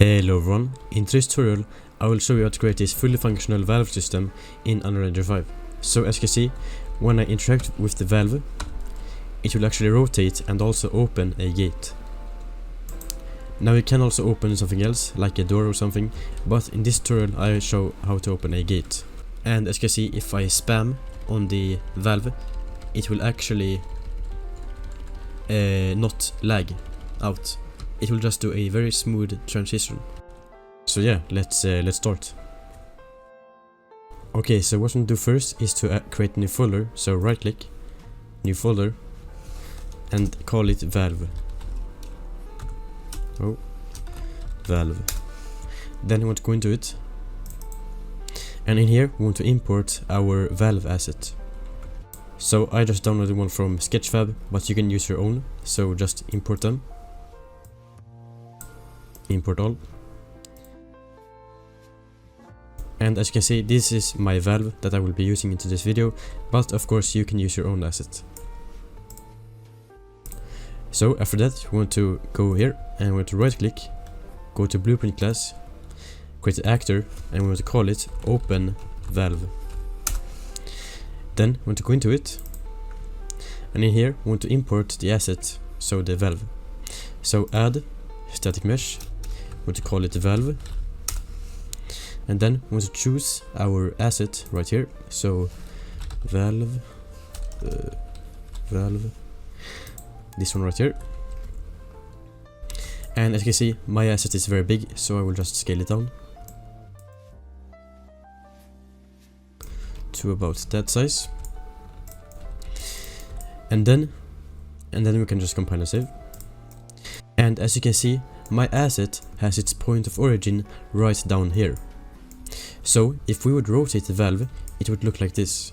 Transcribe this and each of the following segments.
Hello everyone, in today's tutorial I will show you how to create this fully functional valve system in Unreal UE5. So as you can see, when I interact with the valve, it will actually rotate and also open a gate. Now you can also open something else, like a door or something, but in this tutorial I show how to open a gate. And as you can see, if I spam on the valve, it will actually not lag out. It will just do a very smooth transition. So yeah, let's start. Okay, so what we do first is to create a new folder. So right click, new folder, and call it valve. Oh, valve. Then we want to go into it, and in here we want to import our valve asset. So I just downloaded one from Sketchfab, but you can use your own. So just import them. Import all, and as you can see, this is my valve that I will be using into this video, but of course you can use your own asset. So after that we want to go here and we want to right click, go to blueprint class, create an actor, and we want to call it open valve. Then we want to go into it, and in here we want to import the asset, so the valve. So add static mesh, we want to call it valve, and then we want to choose our asset right here. So valve, this one right here. And as you can see, my asset is very big, so I will just scale it down to about that size, and then we can just compile and save. And as you can see, my asset has its point of origin right down here. So if we would rotate the valve, it would look like this.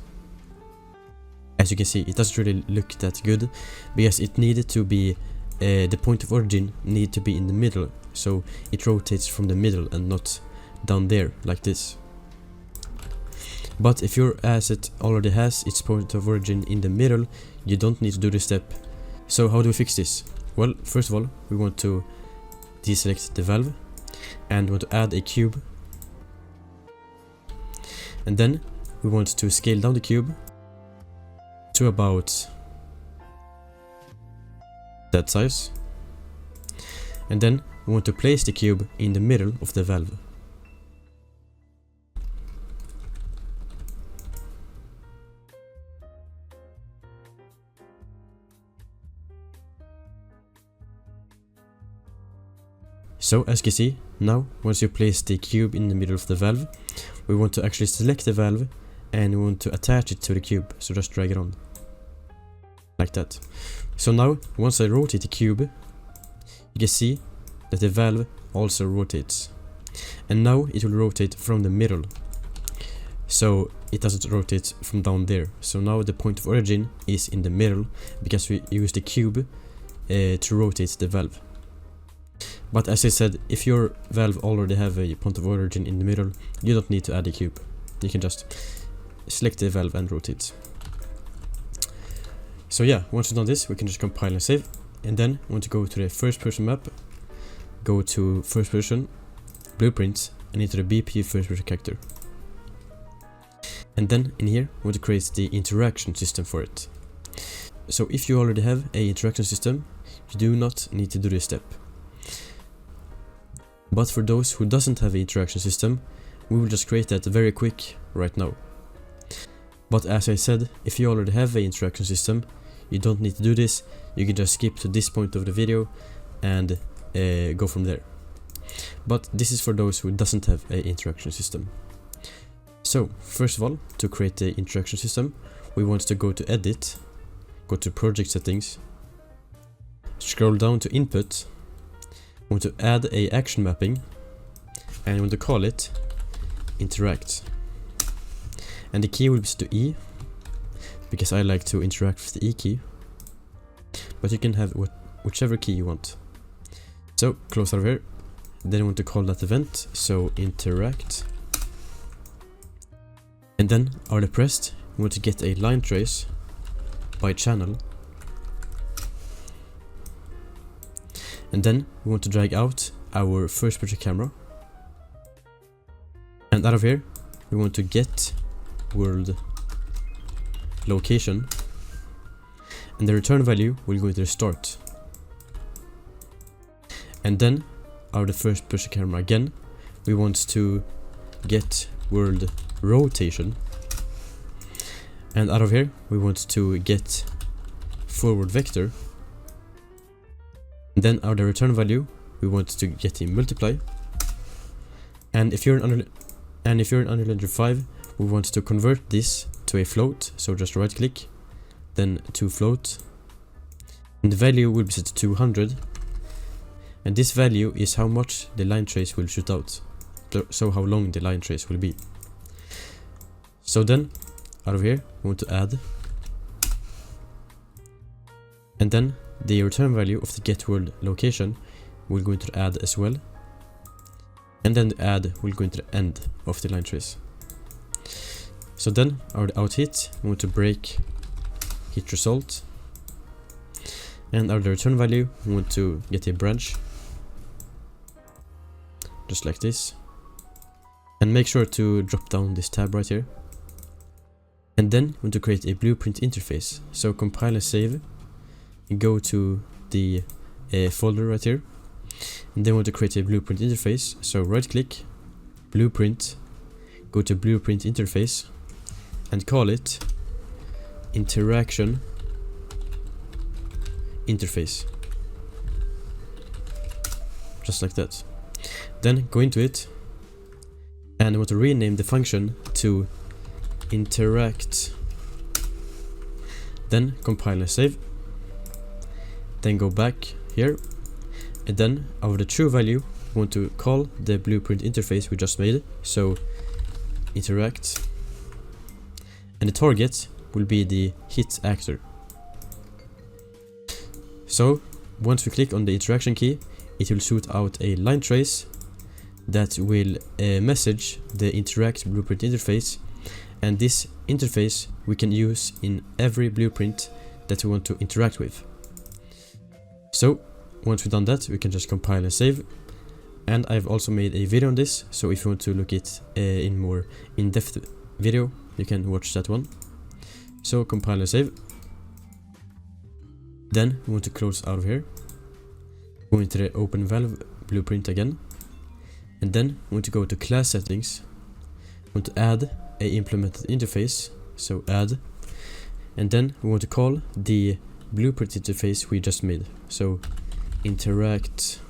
As you can see, it doesn't really look that good, because it needed to be, the point of origin needed to be in the middle, so it rotates from the middle and not down there like this. But if your asset already has its point of origin in the middle, you don't need to do this step. So how do we fix this? Well, first of all, we want to deselect the valve, and we want to add a cube, and then we want to scale down the cube to about that size, and then we want to place the cube in the middle of the valve. So as you can see, now once you place the cube in the middle of the valve, we want to actually select the valve and we want to attach it to the cube. So just drag it on like that. So now once I rotate the cube, you can see that the valve also rotates, and now it will rotate from the middle, so it doesn't rotate from down there. So now the point of origin is in the middle, because we use the cube to rotate the valve. But as I said, if your valve already have a point of origin in the middle, you don't need to add a cube. You can just select the valve and rotate. So yeah, once we've done this, we can just compile and save. And then we want to go to the first person map, go to first person, blueprints, and into the BP first person character. And then in here, we want to create the interaction system for it. So if you already have a interaction system, you do not need to do this step. But for those who doesn't have an interaction system, we will just create that very quick right now. But as I said, if you already have an interaction system, you don't need to do this. You can just skip to this point of the video and go from there. But this is for those who doesn't have an interaction system. So first of all, to create the interaction system, we want to go to edit, go to project settings, scroll down to input. We want to add a action mapping, and we want to call it interact. And the key will be to E, because I like to interact with the E key, but you can have whichever key you want. So close over here, then we want to call that event, so interact. And then Alt pressed, we want to get a line trace by channel, and then we want to drag out our first person camera, and out of here we want to get world location, and the return value will go to the start. And then out of the first person camera again, we want to get world rotation, and out of here we want to get forward vector, and then out of the return value we want to get the multiply. And if you're in Unreal Engine 5, we want to convert this to a float, so just right click, then to float, and the value will be set to 200, and this value is how much the line trace will shoot out, so how long the line trace will be. So then out of here we want to add, and then the return value of the get world location will go into the add as well, and then the add will go into the end of the line trace. So then our out hit, we want to break hit result, and our return value we want to get a branch, just like this, and make sure to drop down this tab right here. And then we want to create a blueprint interface, so compile and save, and go to the folder right here, and then we want to create a blueprint interface, so right click, blueprint, go to blueprint interface, and call it interaction interface, just like that. Then go into it, and I want to rename the function to interact, then compile and save, then go back here, and then out of the true value we want to call the blueprint interface we just made, so interact, and the target will be the hit actor. So once we click on the interaction key, it will shoot out a line trace that will message the interact blueprint interface, and this interface we can use in every blueprint that we want to interact with. So once we've done that, we can just compile and save, and I've also made a video on this, so if you want to look at in more in-depth video, you can watch that one. So compile and save. Then we want to close out of here, go into the open valve blueprint again, and then we want to go to class settings, we want to add a implemented interface, so add, and then we want to call the blueprint interface we just made, so interaction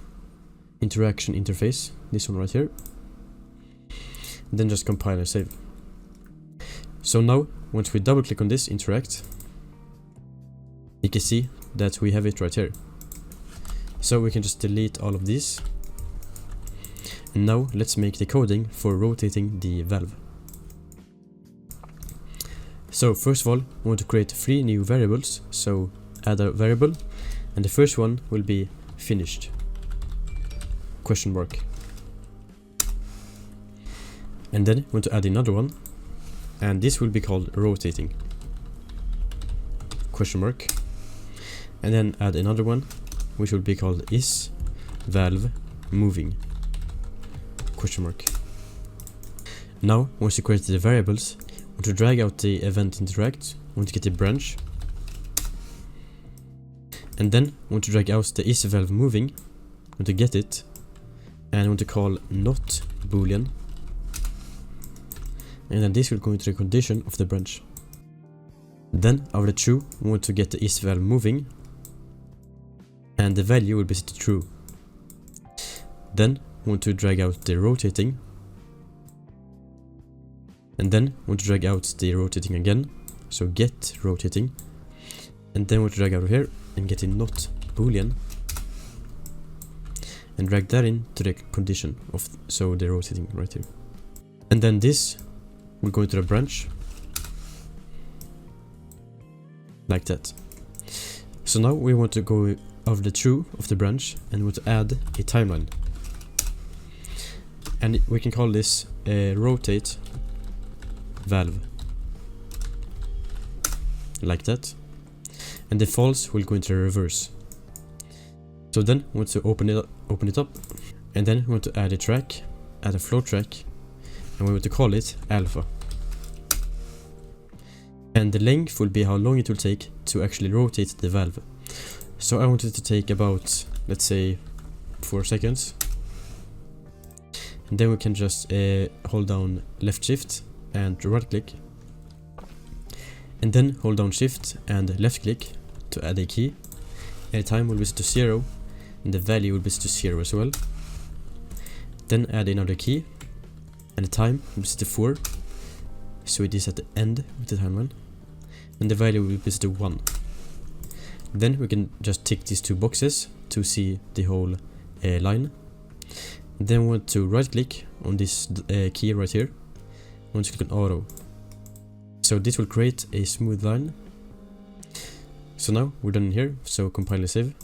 interface, this one right here, and then just compile and save. So now once we double click on this interact, you can see that we have it right here. So we can just delete all of these, and now let's make the coding for rotating the valve. So first of all, we want to create 3 new variables, so add a variable, and the first one will be finished, question mark, and then we want to add another one, and this will be called rotating, question mark, and then add another one which will be called is valve moving, question mark. Now once you create the variables, we want to drag out the event interact, we want to get a branch, and then we want to drag out the is valve moving, we want to get it, and we want to call not boolean, and then this will go into the condition of the branch. Then out of the true, we want to get the is valve moving, and the value will be set to true. Then we want to drag out the rotating, and then we want to drag out the rotating again, so get rotating, and then we want to drag out of here and get a not boolean, and drag that into the condition of so the rotating right here, and then this will go into the branch like that. So now we want to go of the true of the branch and we want to add a timeline, and we can call this rotate valve like that, and the false will go into the reverse. So then we want to open it up, And then we want to add a track, add a flow track, and we want to call it alpha. And the length will be how long it will take to actually rotate the valve. So I want it to take about, let's say, 4 seconds. And then we can just hold down left shift and right click. And then hold down shift and left click to add a key. And the time will be set to 0 and the value will be set to 0 as well. Then add another key and the time will be set to 4, so it is at the end of the timeline, and the value will be set to 1. Then we can just tick these 2 boxes to see the whole line. Then we want to right click on this key right here. We want to click on auto, so this will create a smooth line. So now we're done here, so compile and save,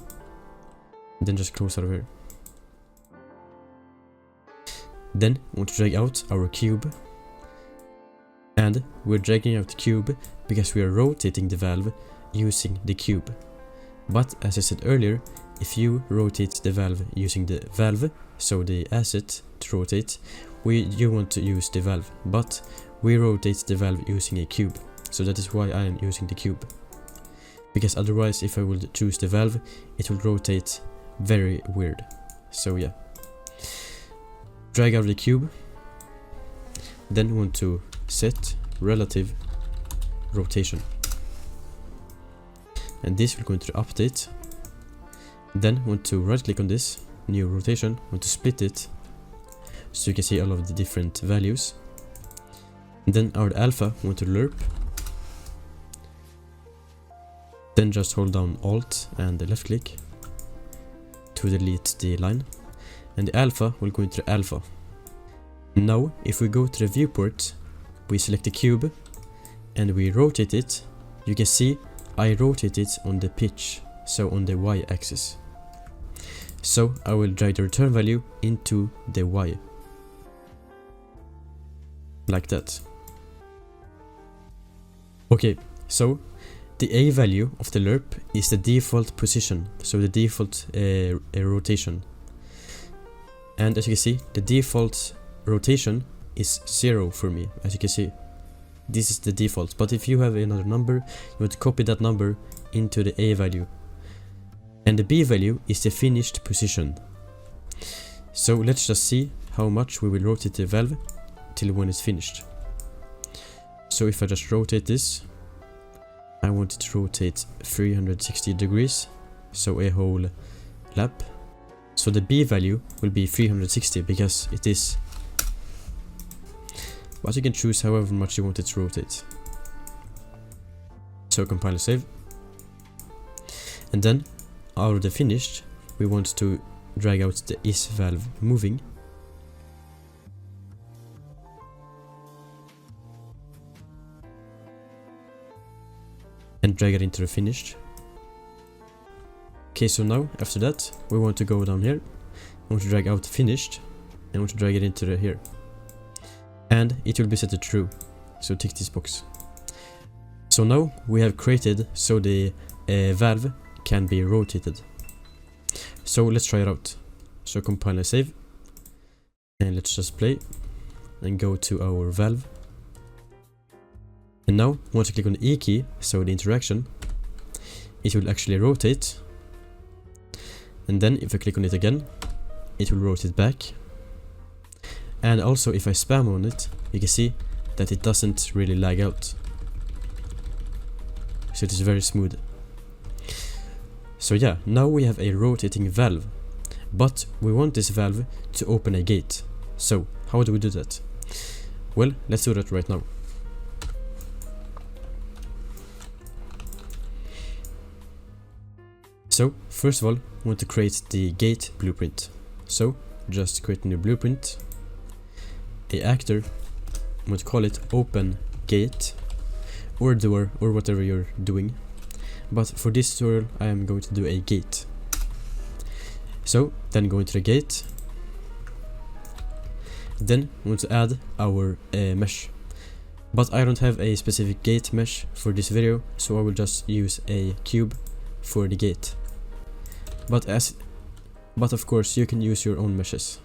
and then just close out of here. Then we want to drag out our cube, and we're dragging out the cube because we are rotating the valve using the cube. But as I said earlier, if you rotate the valve using the valve, so the asset to rotate, you want to use the valve, but we rotate the valve using a cube, so that is why I am using the cube. Because otherwise, if I would choose the valve, it will rotate very weird. So yeah. Drag out the cube. Then we want to set relative rotation. And this will go into the update. Then we want to right click on this, new rotation, want to split it, so you can see all of the different values. And then our alpha, we want to lerp. Then just hold down Alt and the left click to delete the line. And the alpha will go into the alpha. Now, if we go to the viewport, we select the cube and we rotate it. You can see I rotate it on the pitch, so on the Y axis. So I will drag the return value into the Y, like that. Okay, so the A value of the lerp is the default position, so the default rotation. And as you can see, the default rotation is 0 for me, as you can see. This is the default, but if you have another number, you want to copy that number into the A value. And the B value is the finished position. So let's just see how much we will rotate the valve till when it's finished. So if I just rotate this, I want it to rotate 360 degrees, so a whole lap. So the B value will be 360 because it is. But you can choose however much you want it to rotate. So compile and save. And then out of the finished, we want to drag out the is valve moving. And drag it into the finished. Okay, so now after that we want to go down here. I want to drag out finished and I want to drag it into the here. And it will be set to true. So tick this box. So now we have created so the valve can be rotated. So let's try it out. So compile and save. And let's just play and go to our valve. And now I want to click on the E key, so the interaction, it will actually rotate. And then if I click on it again, it will rotate back. And also if I spam on it, you can see that it doesn't really lag out. So it is very smooth. So yeah, now we have a rotating valve. But we want this valve to open a gate. So how do we do that? Well, let's do that right now. So, first of all, we want to create the gate blueprint. So, just create a new blueprint, a actor, we want to call it open gate, or door, or whatever you're doing. But for this tutorial, I am going to do a gate. So, then go into the gate. Then, we want to add our mesh. But I don't have a specific gate mesh for this video, so I will just use a cube for the gate. But of course you can use your own meshes.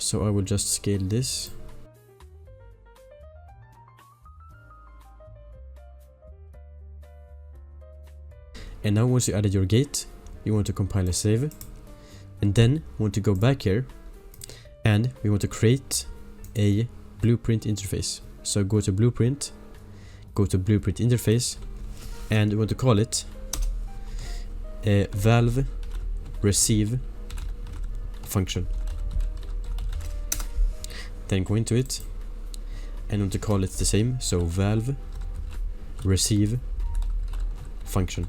So I will just scale this. And now once you added your gate, you want to compile a save. And then we want to go back here and we want to create a blueprint interface. So go to blueprint, go to blueprint interface, and we want to call it a valve receive function. Then go into it and want to call it the same, so valve receive function,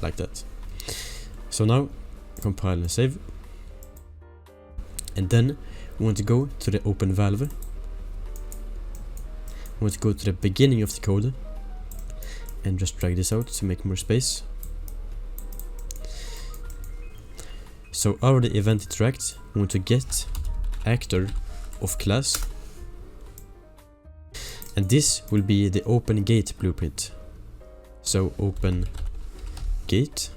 like that. So now compile and save, and then we want to go to the open valve. We want to go to the beginning of the code and just drag this out to make more space. So out of the event interact, we want to get actor of class, and this will be the open gate blueprint. So open gate,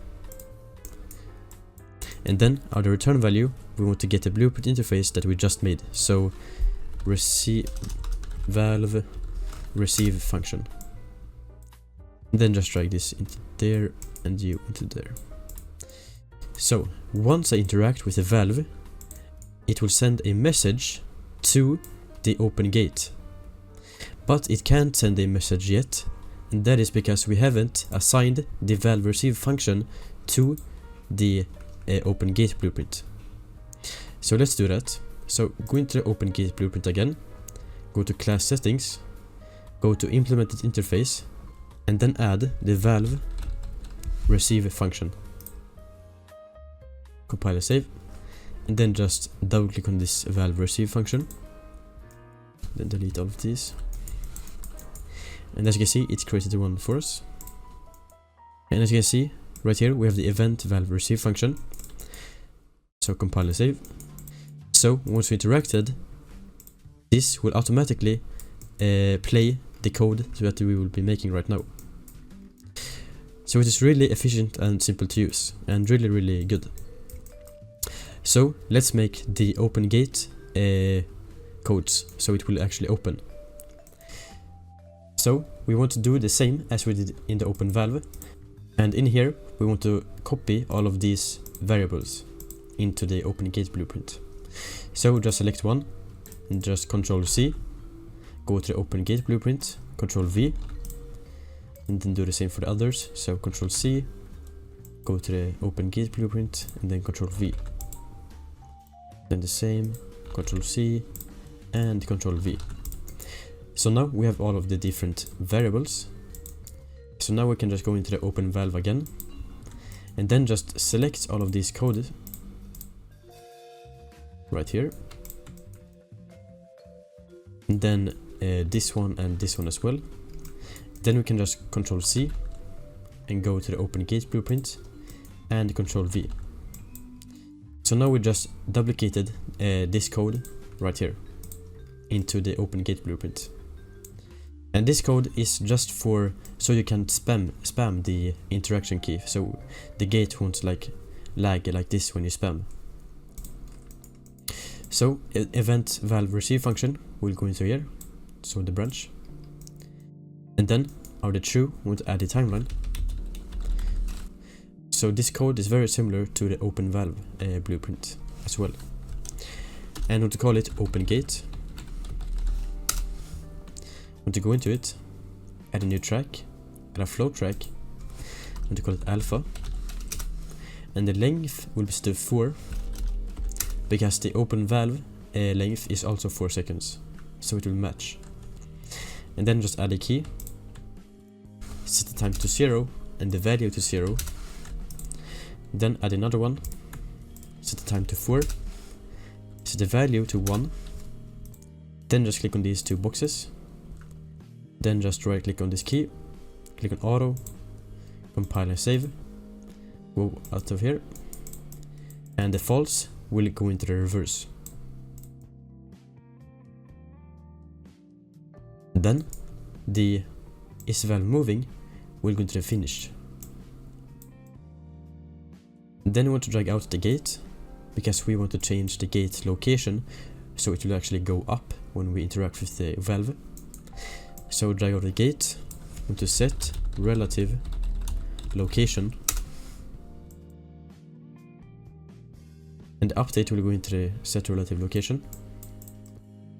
and then out of the return value we want to get the blueprint interface that we just made. So valve receive function, and then just drag this into there and you into there. So once I interact with the valve, it will send a message to the open gate, but it can't send a message yet, and that is because we haven't assigned the valve receive function to the open gate blueprint. So let's do that. So go into the open gate blueprint again, go to class settings, go to implemented interface, and then add the valve receive function. Compile and save, and then just double click on this valve receive function, then delete all of these, and as you can see it created the one for us. And as you can see right here we have the event valve receive function. So compile and save. So once we interacted, this will automatically play the code that we will be making right now. So it is really efficient and simple to use, and really good. So let's make the open gate codes so it will actually open. So we want to do the same as we did in the open valve, and in here we want to copy all of these variables into the open gate blueprint. So just select one and just Ctrl C, go to the open gate blueprint, Ctrl V, and then do the same for the others. So Ctrl C, go to the open gate blueprint, and then Ctrl V. Then the same, Ctrl C and Ctrl V. So now we have all of the different variables. So now we can just go into the open valve again, and then just select all of these codes right here, and then this one and this one as well. Then we can just Ctrl C and go to the open gate blueprint and Ctrl V. So now we just duplicated this code right here into the open gate blueprint. And this code is just for so you can spam the interaction key, so the gate won't like lag like this when you spam. So event valve receive function will go into here, so the branch, and then out of the true we want to add the timeline. So this code is very similar to the open valve blueprint as well, and we want to call it open gate. Want to go into it, add a new track, add a flow track, want to call it alpha, and the length will be still 4 because the open valve length is also 4 seconds, so it will match. And then just add a key, set the time to 0 and the value to 0, then add another one, set the time to 4, set the value to 1, then just click on these two boxes. Then just right click on this key, click on auto, compile and save, go out of here, and the false will go into the reverse. Then the is valve moving will go into the finish. Then we want to drag out the gate, because we want to change the gate location so it will actually go up when we interact with the valve. So drag out the gate, want to set relative location, and the update will go into the set relative location.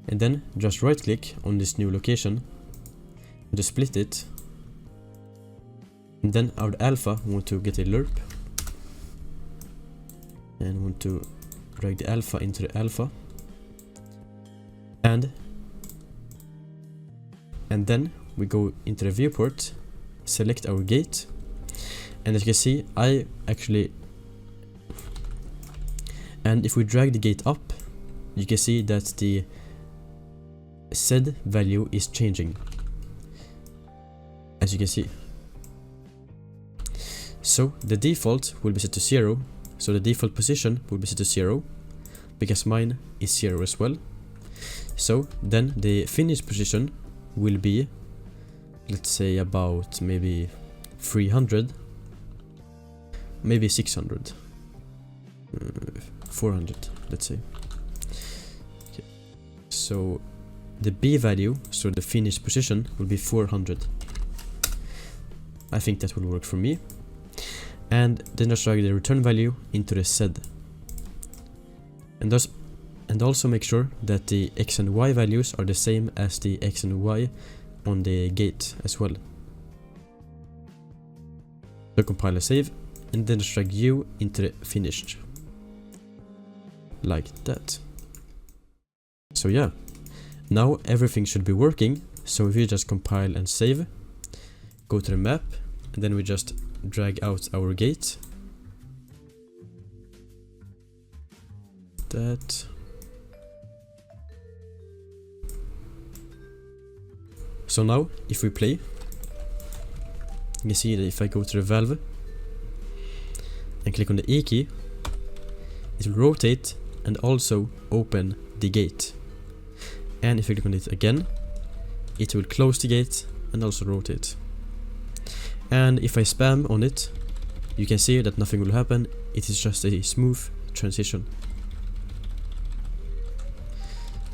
And then just right click on this new location and to split it. And then our alpha, we want to get a lerp and want to drag the alpha into the alpha, and then we go into the viewport, select our gate, and as you can see and if we drag the gate up, you can see that the Z value is changing, as you can see. So the default will be set to 0, so the default position will be set to 0, because mine is 0 as well. So then the finished position will be, let's say, about maybe 300, maybe 600, 400, let's say. Okay. So the B value, so the finished position, will be 400. I think that will work for me. And then just drag the return value into the Z. And also make sure that the X and Y values are the same as the X and Y on the gate as well. So compile and save, and then just drag U into the finished. Like that. So yeah, now everything should be working. So if you just compile and save, go to the map, and then we just drag out our gate. That. So now, if we play, you can see that if I go to the valve and click on the E key, it will rotate and also open the gate. And if I click on it again, it will close the gate and also rotate. And if I spam on it, you can see that nothing will happen. It is just a smooth transition.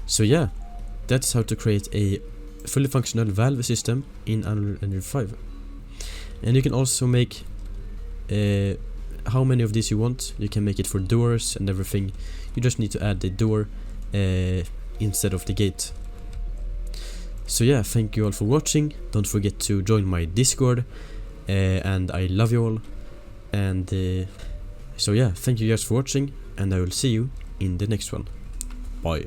So yeah, that's how to create a fully functional valve system in Unreal Engine 5. And you can also make how many of these you want. You can make it for doors and everything. You just need to add the door instead of the gate. So yeah, thank you all for watching. Don't forget to join my Discord, and I love you all. And so yeah, thank you guys for watching, and I will see you in the next one. Bye.